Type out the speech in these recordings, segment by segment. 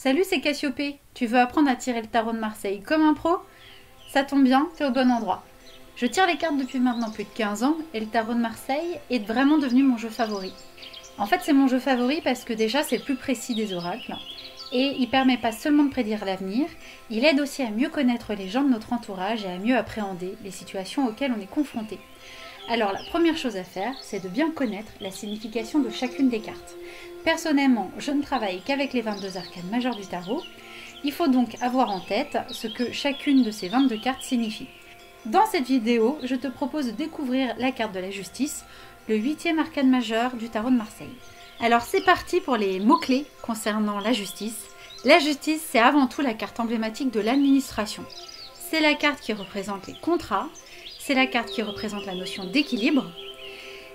Salut, c'est Cassiopée. Tu veux apprendre à tirer le tarot de Marseille comme un pro? Ça tombe bien, t'es au bon endroit. Je tire les cartes depuis maintenant plus de 15 ans et le tarot de Marseille est vraiment devenu mon jeu favori. En fait, c'est mon jeu favori parce que déjà, c'est le plus précis des oracles et il permet pas seulement de prédire l'avenir, il aide aussi à mieux connaître les gens de notre entourage et à mieux appréhender les situations auxquelles on est confronté. Alors, la première chose à faire, c'est de bien connaître la signification de chacune des cartes. Personnellement, je ne travaille qu'avec les 22 arcanes majeures du tarot. Il faut donc avoir en tête ce que chacune de ces 22 cartes signifie. Dans cette vidéo, je te propose de découvrir la carte de la justice, le 8e arcane majeur du tarot de Marseille. Alors c'est parti pour les mots-clés concernant la justice. La justice, c'est avant tout la carte emblématique de l'administration. C'est la carte qui représente les contrats, c'est la carte qui représente la notion d'équilibre.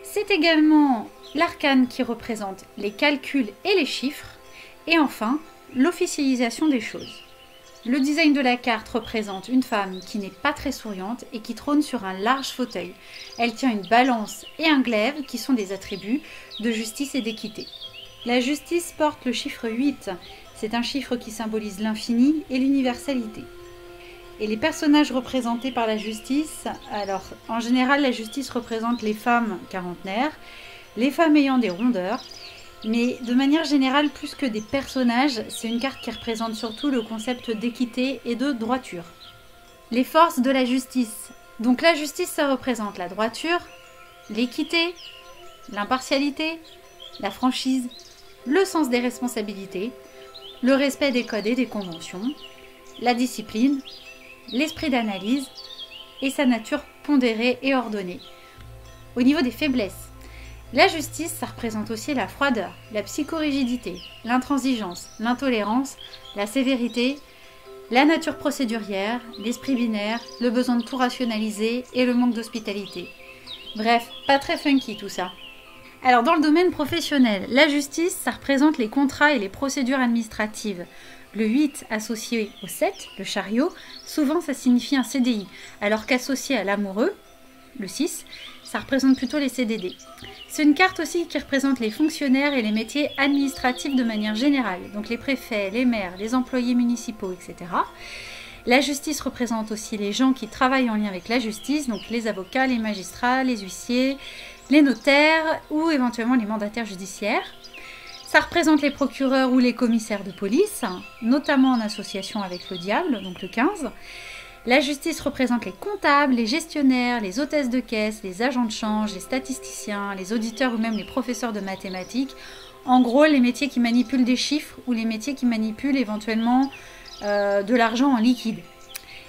C'est également l'arcane qui représente les calculs et les chiffres. Et enfin, l'officialisation des choses. Le design de la carte représente une femme qui n'est pas très souriante et qui trône sur un large fauteuil. Elle tient une balance et un glaive qui sont des attributs de justice et d'équité. La justice porte le chiffre 8. C'est un chiffre qui symbolise l'infini et l'universalité. Et les personnages représentés par la justice, alors en général la justice représente les femmes quarantenaires, les femmes ayant des rondeurs, mais de manière générale plus que des personnages, c'est une carte qui représente surtout le concept d'équité et de droiture. Les forces de la justice. Donc la justice ça représente la droiture, l'équité, l'impartialité, la franchise, le sens des responsabilités, le respect des codes et des conventions, la discipline, l'esprit d'analyse et sa nature pondérée et ordonnée. Au niveau des faiblesses, la justice, ça représente aussi la froideur, la psychorigidité, l'intransigeance, l'intolérance, la sévérité, la nature procédurière, l'esprit binaire, le besoin de tout rationaliser et le manque d'hospitalité. Bref, pas très funky tout ça. Alors dans le domaine professionnel, la justice, ça représente les contrats et les procédures administratives. Le 8 associé au 7, le chariot, souvent ça signifie un CDI, alors qu'associé à l'amoureux, le 6, ça représente plutôt les CDD. C'est une carte aussi qui représente les fonctionnaires et les métiers administratifs de manière générale, donc les préfets, les maires, les employés municipaux, etc. La justice représente aussi les gens qui travaillent en lien avec la justice, donc les avocats, les magistrats, les huissiers, les notaires ou éventuellement les mandataires judiciaires. Ça représente les procureurs ou les commissaires de police, notamment en association avec le diable, donc le 15. La justice représente les comptables, les gestionnaires, les hôtesses de caisse, les agents de change, les statisticiens, les auditeurs ou même les professeurs de mathématiques. En gros, les métiers qui manipulent des chiffres ou les métiers qui manipulent éventuellement de l'argent en liquide.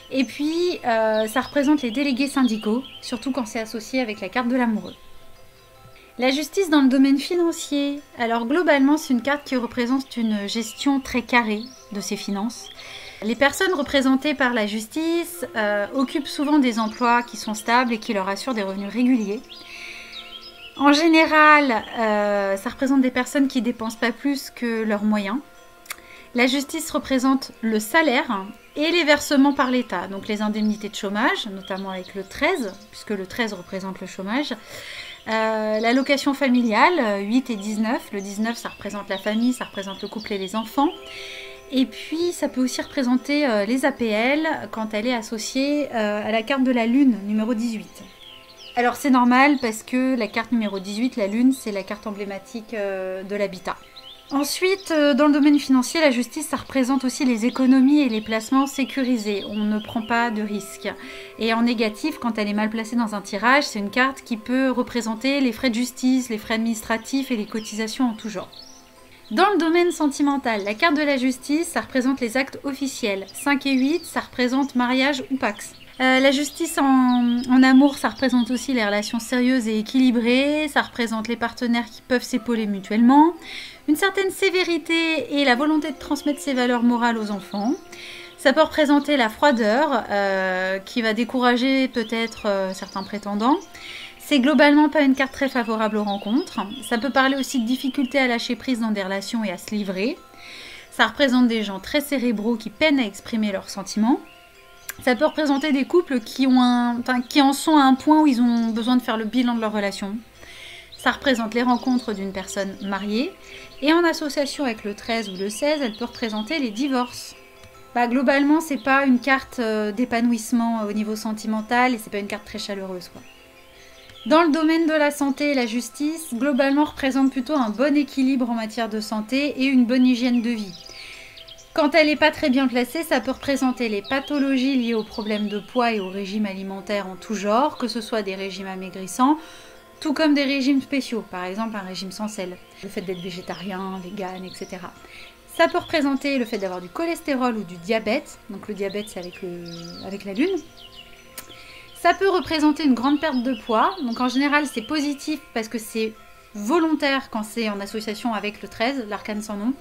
Et puis, ça représente les délégués syndicaux, surtout quand c'est associé avec la carte de l'amoureux. La justice dans le domaine financier. Alors globalement, c'est une carte qui représente une gestion très carrée de ses finances. Les personnes représentées par la justice occupent souvent des emplois qui sont stables et qui leur assurent des revenus réguliers. En général, ça représente des personnes qui ne dépensent pas plus que leurs moyens. La justice représente le salaire et les versements par l'État, donc les indemnités de chômage, notamment avec le 13, puisque le 13 représente le chômage. L'allocation familiale, 8 et 19. Le 19, ça représente la famille, ça représente le couple et les enfants. Et puis, ça peut aussi représenter les APL quand elle est associée à la carte de la Lune, numéro 18. Alors, c'est normal parce que la carte numéro 18, la Lune, c'est la carte emblématique de l'habitat. Ensuite, dans le domaine financier, la justice, ça représente aussi les économies et les placements sécurisés. On ne prend pas de risques. Et en négatif, quand elle est mal placée dans un tirage, c'est une carte qui peut représenter les frais de justice, les frais administratifs et les cotisations en tout genre. Dans le domaine sentimental, la carte de la justice, ça représente les actes officiels. 5 et 8, ça représente mariage ou pax. La justice en amour, ça représente aussi les relations sérieuses et équilibrées, ça représente les partenaires qui peuvent s'épauler mutuellement, une certaine sévérité et la volonté de transmettre ses valeurs morales aux enfants. Ça peut représenter la froideur qui va décourager peut-être certains prétendants. C'est globalement pas une carte très favorable aux rencontres. Ça peut parler aussi de difficultés à lâcher prise dans des relations et à se livrer. Ça représente des gens très cérébraux qui peinent à exprimer leurs sentiments. Ça peut représenter des couples qui en sont à un point où ils ont besoin de faire le bilan de leur relation. Ça représente les rencontres d'une personne mariée. Et en association avec le 13 ou le 16, elle peut représenter les divorces. Globalement, c'est pas une carte d'épanouissement au niveau sentimental et c'est pas une carte très chaleureuse, quoi. Dans le domaine de la santé et la justice, globalement représente plutôt un bon équilibre en matière de santé et une bonne hygiène de vie. Quand elle n'est pas très bien placée, ça peut représenter les pathologies liées aux problèmes de poids et aux régimes alimentaires en tout genre, que ce soit des régimes amaigrissants, tout comme des régimes spéciaux, par exemple un régime sans sel, le fait d'être végétarien, vegan, etc. Ça peut représenter le fait d'avoir du cholestérol ou du diabète, donc le diabète c'est avec la lune. Ça peut représenter une grande perte de poids, donc en général c'est positif parce que c'est volontaire quand c'est en association avec le 13, l'arcane sans nom.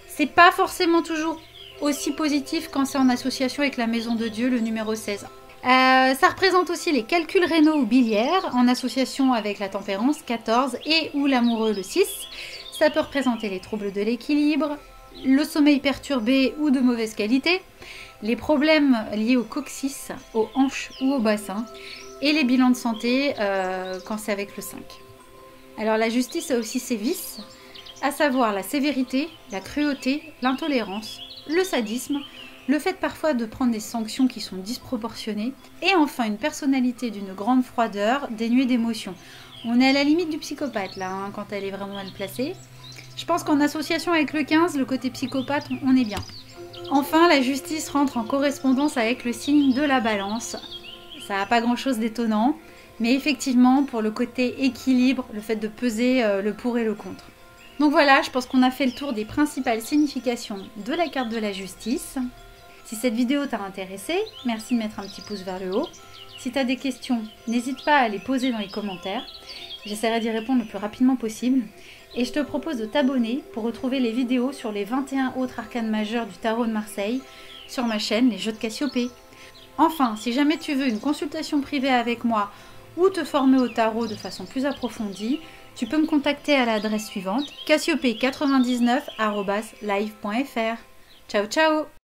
C'est pas forcément toujours aussi positif quand c'est en association avec la maison de Dieu, le numéro 16. Ça représente aussi les calculs rénaux ou biliaires en association avec la tempérance 14 et ou l'amoureux le 6. Ça peut représenter les troubles de l'équilibre, le sommeil perturbé ou de mauvaise qualité, les problèmes liés au coccyx, aux hanches ou au bassin, et les bilans de santé quand c'est avec le 5. Alors la justice a aussi ses vices, à savoir la sévérité, la cruauté, l'intolérance, le sadisme, le fait parfois de prendre des sanctions qui sont disproportionnées, et enfin une personnalité d'une grande froideur, dénuée d'émotions. On est à la limite du psychopathe là, quand elle est vraiment mal placée. Je pense qu'en association avec le 15, le côté psychopathe, on est bien. Enfin, la justice rentre en correspondance avec le signe de la balance. Ça n'a pas grand chose d'étonnant, mais effectivement, pour le côté équilibre, le fait de peser le pour et le contre. Donc voilà, je pense qu'on a fait le tour des principales significations de la carte de la justice. Si cette vidéo t'a intéressé, merci de mettre un petit pouce vers le haut. Si tu as des questions, n'hésite pas à les poser dans les commentaires. J'essaierai d'y répondre le plus rapidement possible. Et je te propose de t'abonner pour retrouver les vidéos sur les 21 autres arcanes majeures du tarot de Marseille sur ma chaîne Les Jeux de Cassiopée. Enfin, si jamais tu veux une consultation privée avec moi ou te former au tarot de façon plus approfondie, tu peux me contacter à l'adresse suivante cassiopée99@live.fr. Ciao ciao!